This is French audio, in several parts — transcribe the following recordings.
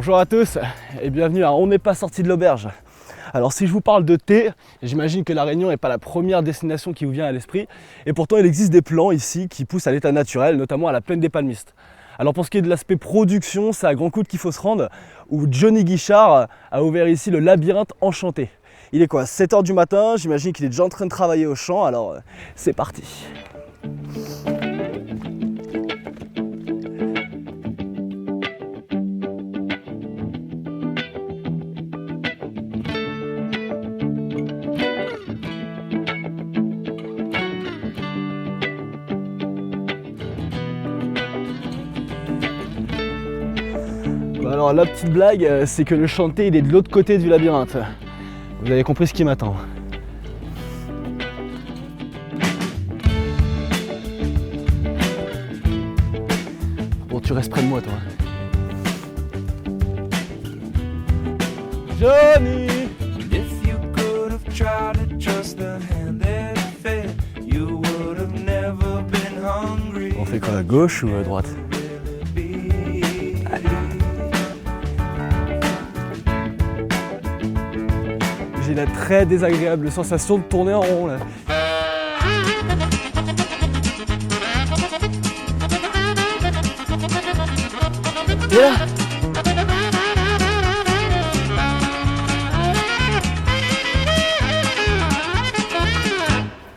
Bonjour à tous et bienvenue à On n'est pas sorti de l'auberge. Alors si je vous parle de thé, j'imagine que la Réunion n'est pas la première destination qui vous vient à l'esprit et pourtant il existe des plants ici qui poussent à l'état naturel, notamment à la plaine des Palmistes. Alors pour ce qui est de l'aspect production, c'est à Grand Coude qu'il faut se rendre, où Johnny Guichard a ouvert ici le labyrinthe enchanté. Il est quoi, 7 h du matin, j'imagine qu'il est déjà en train de travailler au champ, alors c'est parti. Alors la petite blague, c'est que le chanté il est de l'autre côté du labyrinthe. Vous avez compris ce qui m'attend. Bon, tu restes près de moi toi. Johnny! If you could have tried to trust the hand that fed, you would have never been hungry. On fait quoi, à gauche ou à droite? J'ai la très désagréable sensation de tourner en rond là. Et là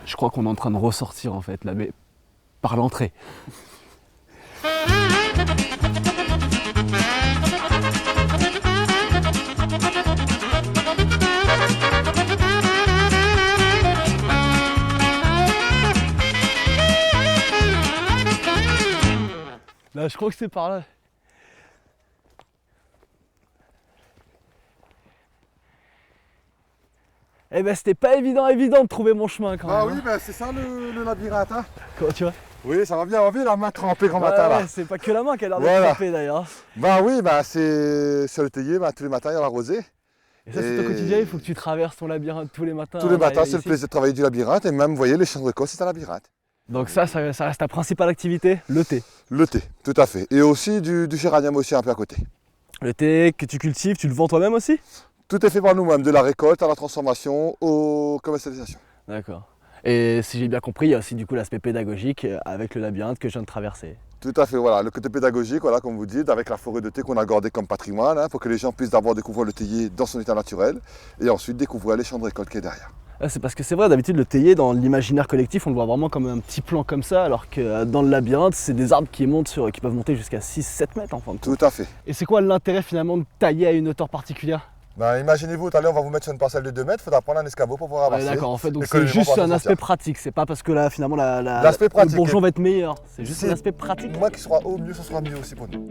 je crois qu'on est en train de ressortir en fait là, mais par l'entrée. Là, je crois que c'est par là. Eh ben, c'était pas évident de trouver mon chemin quand même. Ah oui, ben c'est ça le labyrinthe. Hein. Comment tu vois? Oui, ça va bien, on va bien la main trempée grand matin là. Ouais, c'est pas que la main qui a l'air de Voilà. tremper d'ailleurs. Bah oui, bah c'est le théier, bah, tous les matins il y a la rosée. Et ça, c'est ton quotidien, il faut que tu traverses ton labyrinthe tous les matins. Tous les matins, c'est le ici. plaisir de travailler du labyrinthe et même, vous voyez, les champs de récolte, c'est un labyrinthe. Donc ça reste ta principale activité, le thé. Le thé, tout à fait. Et aussi du géranium aussi un peu à côté. Le thé que tu cultives, tu le vends toi-même aussi? Tout est fait par nous-mêmes, de la récolte à la transformation, aux commercialisation. D'accord. Et si j'ai bien compris, il y a aussi du coup l'aspect pédagogique avec le labyrinthe que je viens de traverser. Tout à fait, voilà, le côté pédagogique, voilà, comme vous dites, avec la forêt de thé qu'on a gardée comme patrimoine, hein, pour que les gens puissent d'abord découvrir le théier dans son état naturel et ensuite découvrir les champs de récolte qui est derrière. C'est parce que c'est vrai, d'habitude le théier dans l'imaginaire collectif on le voit vraiment comme un petit plan comme ça, alors que dans le labyrinthe c'est des arbres qui peuvent monter jusqu'à 6-7 mètres en fin de compte. Tout à fait. Et c'est quoi l'intérêt finalement de tailler à une hauteur particulière? Ben, imaginez-vous, tout à l'heure on va vous mettre sur une parcelle de 2 mètres, il faudra prendre un escabeau pour pouvoir avancer. D'accord, en fait donc Et c'est que juste les gens un vont aspect sortir. pratique, c'est pas parce que là finalement L'aspect pratique, le bourgeon va être meilleur, c'est juste C'est- un aspect pratique. Moi qui sera au mieux, ce sera mieux aussi pour nous.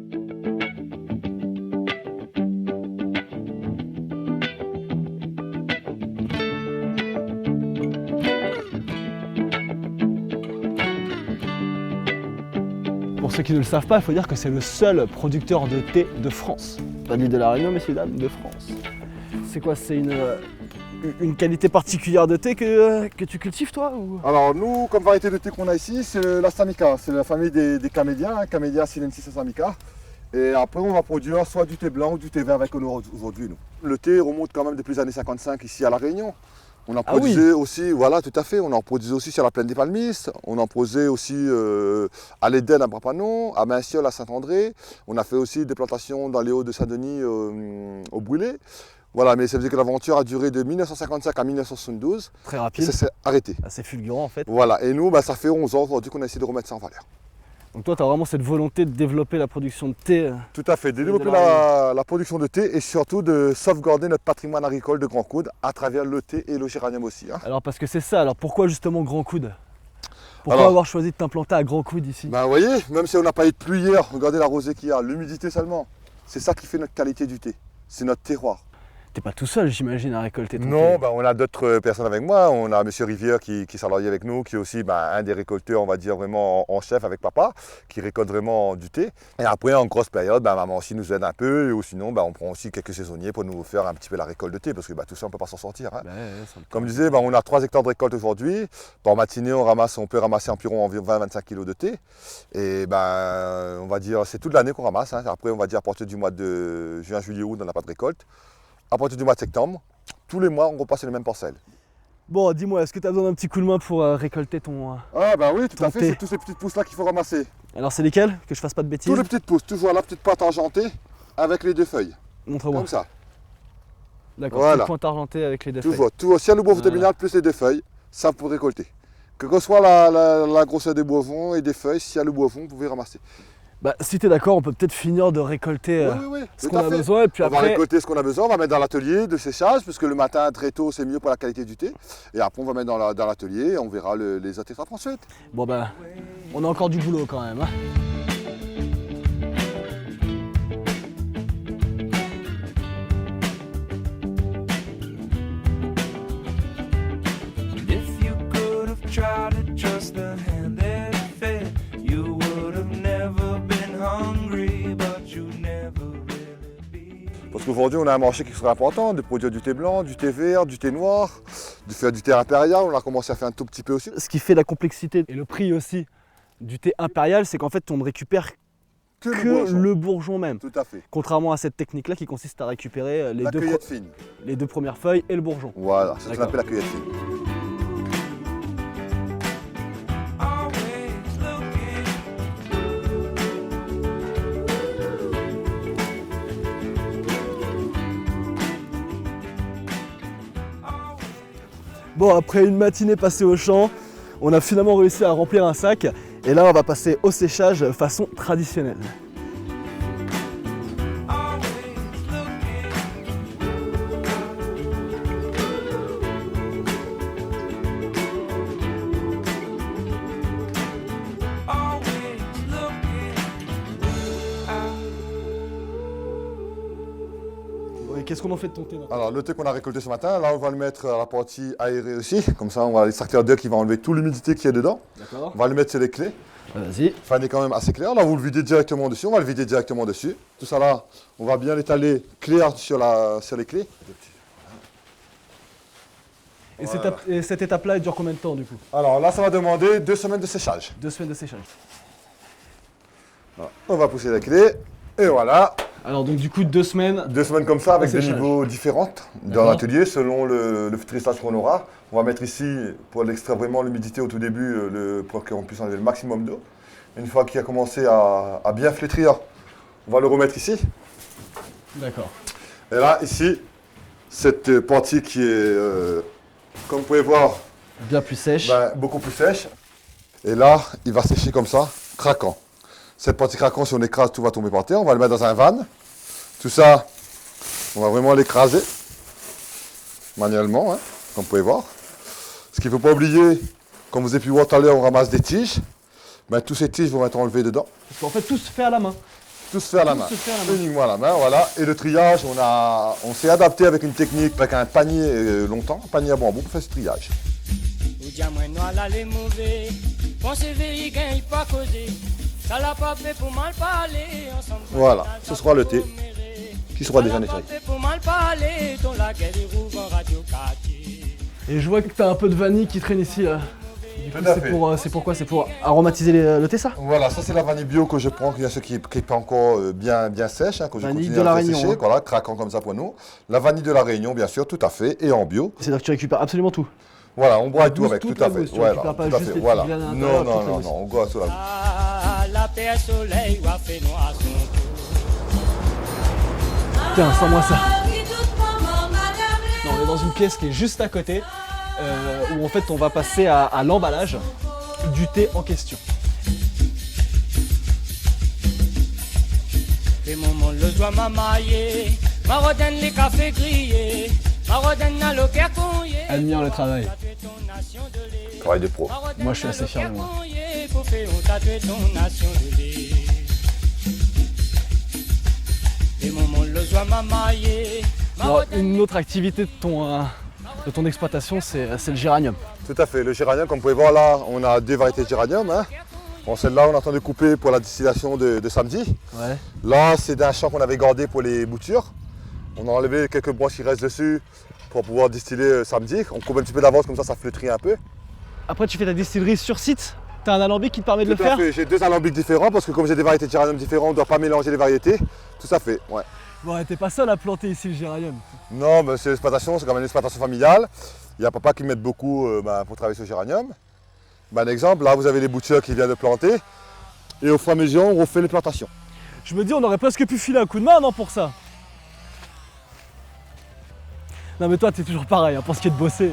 Pour ceux qui ne le savent pas, il faut dire que c'est le seul producteur de thé de France. Pas de l'île de la Réunion, messieurs dames, de France. C'est quoi, c'est une qualité particulière de thé que tu cultives toi ou... Alors nous, comme variété de thé qu'on a ici, c'est la Samica, c'est la famille des camélias, hein, Camellia sinensis Samica. Et après on va produire soit du thé blanc ou du thé vert avec nous aujourd'hui. Nous. Le thé remonte quand même depuis les années 55 ici à La Réunion. On en produisait aussi, voilà, tout à fait, on en produisait aussi sur la plaine des Palmistes, on en produisait aussi à l'Éden à Brapanon, à Mainciol à Saint-André, on a fait aussi des plantations dans les Hauts de Saint-Denis au Brûlé. Voilà, mais ça veut dire que l'aventure a duré de 1955 à 1972. Très Et rapide, ça s'est arrêté. assez fulgurant en fait. Voilà, et nous, bah, ça fait 11 ans aujourd'hui qu'on a essayé de remettre ça en valeur. Donc toi, tu as vraiment cette volonté de développer la production de thé. Tout à fait, de développer De la la production de thé et surtout de sauvegarder notre patrimoine agricole de Grand Coude à travers le thé et le géranium aussi. Hein. Alors parce que c'est ça, alors pourquoi justement Grand Coude? Pourquoi Alors, avoir choisi de t'implanter à Grand Coude ici? Ben, vous voyez, même si on n'a pas eu de pluie hier, regardez la rosée qu'il y a, l'humidité seulement. C'est ça qui fait notre qualité du thé, c'est notre terroir. T'es pas tout seul, j'imagine, à récolter ton Non, thé. on a d'autres personnes avec moi. On a Monsieur Rivière qui salarié avec nous, qui est aussi un des récolteurs, on va dire vraiment en chef avec papa, qui récolte vraiment du thé. Et après, en grosse période, maman aussi nous aide un peu. Ou sinon, on prend aussi quelques saisonniers pour nous faire un petit peu la récolte de thé, parce que tout ça, on ne peut pas s'en sortir. Hein. Comme je disais, on a 3 hectares de récolte aujourd'hui. Par matinée, on peut ramasser environ 20-25 kg de thé. Et on va dire, c'est toute l'année qu'on ramasse. Hein. Après, on va dire à partir du mois de juin, juillet, août, on n'a pas de récolte. À partir du mois de septembre, tous les mois, on repasse les mêmes parcelles. Bon, dis-moi, est-ce que tu as besoin d'un petit coup de main pour récolter ton... Ah oui, tout ton à fait, thé. c'est tous ces petites pousses là qu'il faut ramasser. Alors c'est lesquels? Que je fasse pas de bêtises. Toutes les petites pousses, toujours la petite pointe argentée avec les 2 feuilles. Montre-moi. Comme ça. D'accord, Voilà. petite pointe argentée avec les 2 feuilles. Toujours, si y a le bois Voilà. terminal plus les 2 feuilles, ça vous pouvez récolter. Que soit la grosseur des boivons et des feuilles, s'il y a le boivon, vous pouvez ramasser. Bah, si t'es d'accord, on peut peut-être finir de récolter Oui, ce tout qu'on à a fait. besoin et puis On va après... récolter ce qu'on a besoin, on va mettre dans l'atelier de séchage, parce que le matin très tôt c'est mieux pour la qualité du thé. Et après on va mettre dans l'atelier et on verra les autres étapes ensuite. Bon bah, on a encore du boulot quand même. Hein. If you could have tried to trust the hand that fed, you would have never been hungry, but you never really be. Parce qu'aujourd'hui on a un marché qui serait important, de produire du thé blanc, du thé vert, du thé noir, de faire du thé impérial, on a commencé à faire un tout petit peu aussi. Ce qui fait la complexité et le prix aussi du thé impérial, c'est qu'en fait on ne récupère que bourgeon. le bourgeon même. Tout à fait. Contrairement à cette technique-là qui consiste à récupérer La cueillette fine. les 2 premières feuilles et le bourgeon. Voilà, c'est ce qu'on D'accord. appelle la cueillette fine. Always looking. Bon, après une matinée passée au champ, on a finalement réussi à remplir un sac. Et là, on va passer au séchage façon traditionnelle. Always looking. Always looking out. Bon, et qu'est-ce qu'on en fait de ton thé maintenant? Alors le thé qu'on a récolté ce matin, là on va le mettre à la partie aérée aussi. Comme ça on va l'extracteur d'air qui va enlever toute l'humidité qu'il y a dedans. D'accord. On va le mettre sur les clés. Vas-y. Enfin, il est quand même assez clair. Là, vous le videz directement dessus. On va le vider directement dessus. Tout ça là, on va bien l'étaler clair sur les clés. Et, Voilà. cette étape-là, elle dure combien de temps du coup? Alors là, ça va demander 2 semaines de séchage. 2 semaines de séchage. Voilà. On va pousser les clés. Et voilà. Alors donc du coup 2 semaines. 2 semaines comme ça avec des séchage. niveaux différents dans D'accord. l'atelier selon le filtrage qu'on aura. On va mettre ici pour l'extraire vraiment l'humidité au tout début pour qu'on puisse enlever le maximum d'eau. Une fois qu'il a commencé à bien flétrir, on va le remettre ici. D'accord. Et là, ici, cette partie qui est, comme vous pouvez voir, Bien plus sèche. beaucoup plus sèche. Et là, il va sécher comme ça, craquant. Cette partie craquant, si on écrase, tout va tomber par terre. On va le mettre dans un van. Tout ça, on va vraiment l'écraser manuellement, hein, comme vous pouvez voir. Ce qu'il ne faut pas oublier, comme vous avez pu voir tout à l'heure, on ramasse des tiges. Tous ces tiges vont être enlevées dedans. Parce qu'en fait tout se fait à la main. Tout se fait à la Tout main. se fait à la main. Uniquement à la main, voilà. Et le triage, on s'est adapté avec une technique, avec un panier longtemps, un panier à bambou pour faire ce triage. O dia mãe não alale mover, com se ver gagne pas causer. Ça l'a pas fait pour mal parler, ensemble. Voilà, ce sera le thé qui sera déjà nettoyé. Pour mal parler, ton la guerre est rouvre en radio quartier. Et je vois que t'as un peu de vanille qui traîne ici. Là. Du coup, Tout à c'est fait. pour quoi? C'est pour aromatiser le thé ça? Voilà, ça c'est la vanille bio que je prends, il y a ceux qui n'est pas encore bien sèche, hein, que je Vanille continue de à la faire Réunion, sécher, hein. voilà, craquant comme ça pour nous. La vanille de la Réunion, bien sûr, tout à fait, et en bio. C'est-à-dire que tu récupères absolument tout. Voilà, on boit tout Douce, avec, toute tout à la fait. mousse, tu Voilà, récupères pas tout à juste fait, les voilà. petites graines à Non, l'intérieur, non, toute la non, mousse. non, on boit tout la mousse. Ah, la paix soleil ou a fait noir son tour. Tiens, sens-moi ça. Non, on est dans une pièce qui est juste à côté, où en fait on va passer à l'emballage du thé en question. Et mon monde le doit m'amailler, ma redonne les cafés grillés, ma redonne à l'ocaire conillé. Admire le travail. Travail de pro. Moi, je suis assez fier de moi. Pour faire on tatouer ton nation de lait. Et mon monde le doit m'amailler, Alors, une autre activité de ton exploitation, c'est le géranium. Tout à fait, le géranium, comme vous pouvez voir là, on a 2 variétés de géranium. Hein. Bon, celle-là, on est en train de couper pour la distillation de samedi. Ouais. Là, c'est d'un champ qu'on avait gardé pour les boutures. On a enlevé quelques branches qui restent dessus pour pouvoir distiller samedi. On coupe un petit peu d'avance, comme ça flétrit un peu. Après, tu fais ta distillerie sur site. Tu as un alambic qui te permet de le Tout à faire. fait, j'ai 2 alambics différents parce que comme j'ai des variétés de géranium différentes, on ne doit pas mélanger les variétés. Tout à fait, ouais. Bon, t'es pas seul à planter ici le géranium. Non, mais c'est l'exploitation, c'est quand même une exploitation familiale. Il y a papa qui m'aide beaucoup pour travailler sur le géranium. Un exemple, là vous avez les boutures qui viennent de planter. Et au fur et à mesure, on refait les plantations. Je me dis, on aurait presque pu filer un coup de main, non, pour ça. Non mais toi, t'es toujours pareil, hein, pour ce qui est de bosser.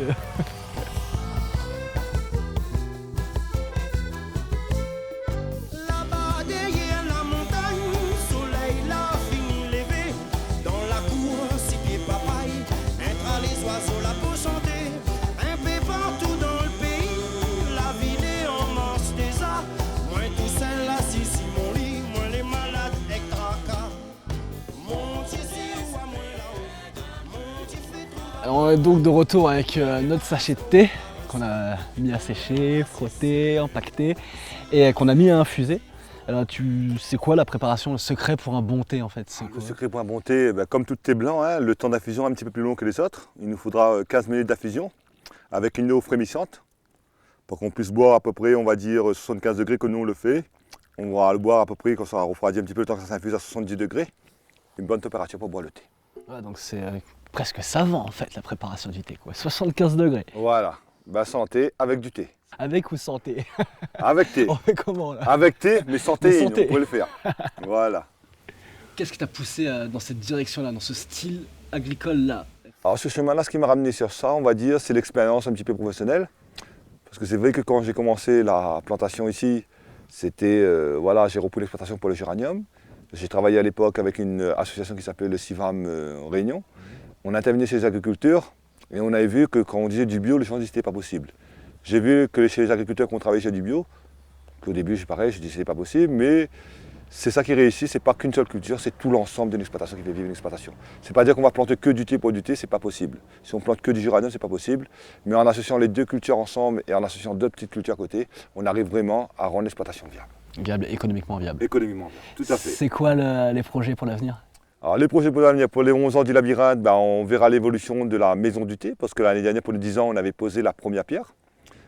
Là-bas derrière la montagne, soleil là fini levé. Dans la cour, six pieds papaye, un les oiseaux là pour chanter. Un peu partout dans le pays, la ville en marche déjà. Moi tout seul là, si mon lit, moi les malades avec tracas. Mon Dieu, si ou à moi là-haut, mon Dieu fait trop. Alors, on est donc de retour avec notre sachet de thé qu'on a mis à sécher, frotté, empaqueté et qu'on a mis à infuser. Alors c'est quoi la préparation, le secret pour un bon thé en fait? C'est Le quoi? secret pour un bon thé, comme tout thé blanc, hein, le temps d'infusion est un petit peu plus long que les autres. Il nous faudra 15 minutes d'infusion avec une eau frémissante pour qu'on puisse boire à peu près, on va dire, 75 degrés comme nous on le fait. On va le boire à peu près quand ça refroidit un petit peu le temps que ça s'infuse à 70 degrés. Une bonne température pour boire le thé. Ouais, donc c'est presque savant en fait la préparation du thé quoi. 75 degrés. Voilà, santé avec du thé. Avec ou sans thé? Avec thé. On fait comment là? Avec thé, mais sans Mais thé, sans on thé. peut le faire. Voilà. Qu'est-ce qui t'a poussé dans cette direction-là, dans ce style agricole-là? Alors ce chemin-là, ce qui m'a ramené sur ça, on va dire, c'est l'expérience un petit peu professionnelle. Parce que c'est vrai que quand j'ai commencé la plantation ici, c'était, voilà, j'ai repris l'exploitation pour le géranium. J'ai travaillé à l'époque avec une association qui s'appelait le CIVAM Réunion. On intervenait chez les agriculteurs et on avait vu que quand on disait du bio, le change n'était pas possible. J'ai vu que chez les agriculteurs qui ont travaillé sur du bio, qu'au début, c'est pareil, je disais c'est pas possible, mais c'est ça qui réussit, c'est pas qu'une seule culture, c'est tout l'ensemble d'une exploitation qui fait vivre une exploitation. C'est pas dire qu'on va planter que du thé pour du thé, c'est pas possible. Si on plante que du géranium, c'est pas possible. Mais en associant les 2 cultures ensemble et en associant 2 petites cultures à côté, on arrive vraiment à rendre l'exploitation viable. Viable, économiquement viable. Économiquement viable, tout à fait. C'est quoi les projets pour l'avenir? Alors les projets pour l'avenir, pour les 11 ans du labyrinthe, on verra l'évolution de la maison du thé, parce que l'année dernière, pour les 10 ans, on avait posé la première pierre.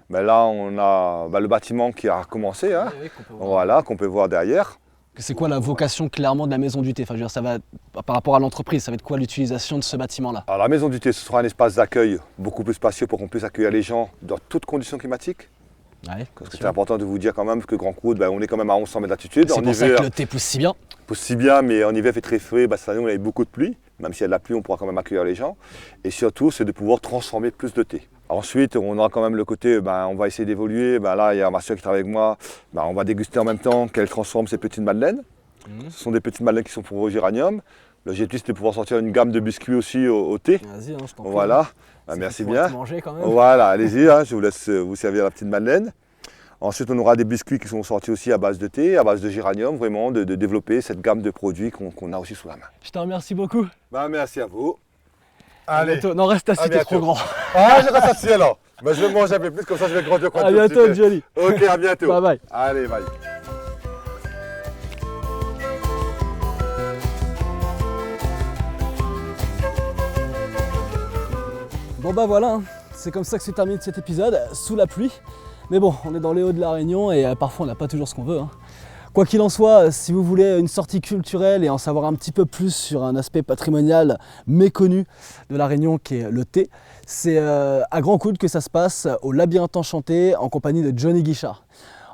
Là, on a le bâtiment qui a commencé, hein, voilà, qu'on peut voir derrière. C'est quoi la vocation clairement de la maison du thé? Enfin, je veux dire, ça va par rapport à l'entreprise, ça va être quoi l'utilisation de ce bâtiment-là? Alors la maison du thé, ce sera un espace d'accueil beaucoup plus spacieux pour qu'on puisse accueillir les gens dans toutes conditions climatiques. Ouais, Parce que c'est important de vous dire quand même que Grand Coude, on est quand même à 1100 mètres d'altitude. c'est En pour ça hiver, que le thé pousse si bien. pousse si bien, mais en hiver, il fait très frais. Cette année, on a eu beaucoup de pluie. Même s'il y a de la pluie, on pourra quand même accueillir les gens. Et surtout, c'est de pouvoir transformer plus de thé. Ensuite, on aura quand même le côté, on va essayer d'évoluer. Là, il y a ma soeur qui travaille avec moi. On va déguster en même temps qu'elle transforme ses petites madeleines. Ce sont des petites madeleines qui sont pour au géranium. L'objectif, c'est de pouvoir sortir une gamme de biscuits aussi au thé. Vas-y, je t'en prie. Voilà, merci bien. Manger quand même. Voilà, allez-y, je vous laisse vous servir la petite madeleine. Ensuite, on aura des biscuits qui sont sortis aussi à base de thé, à base de géranium, vraiment de développer cette gamme de produits qu'on a aussi sous la main. Je te remercie beaucoup. Merci à vous. À bientôt. Non, reste assis, À t'es trop bientôt. grand. Ah, je reste assis alors. Je vais manger un peu plus, comme ça je vais grandir. À bientôt, Johnny. Ok, à bientôt. Bye bye. Allez, bye. Bon bah voilà, c'est comme ça que se termine cet épisode, sous la pluie. Mais bon, on est dans les hauts de la Réunion et parfois on n'a pas toujours ce qu'on veut. Quoi qu'il en soit, si vous voulez une sortie culturelle et en savoir un petit peu plus sur un aspect patrimonial méconnu de la Réunion qui est le thé, c'est à Grand Coude que ça se passe au Labyrinthe Enchanté en compagnie de Johnny Guichard.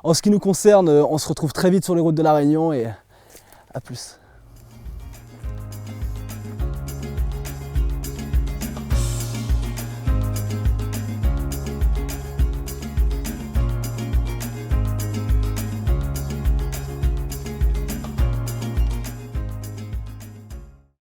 En ce qui nous concerne, on se retrouve très vite sur les routes de la Réunion et à plus.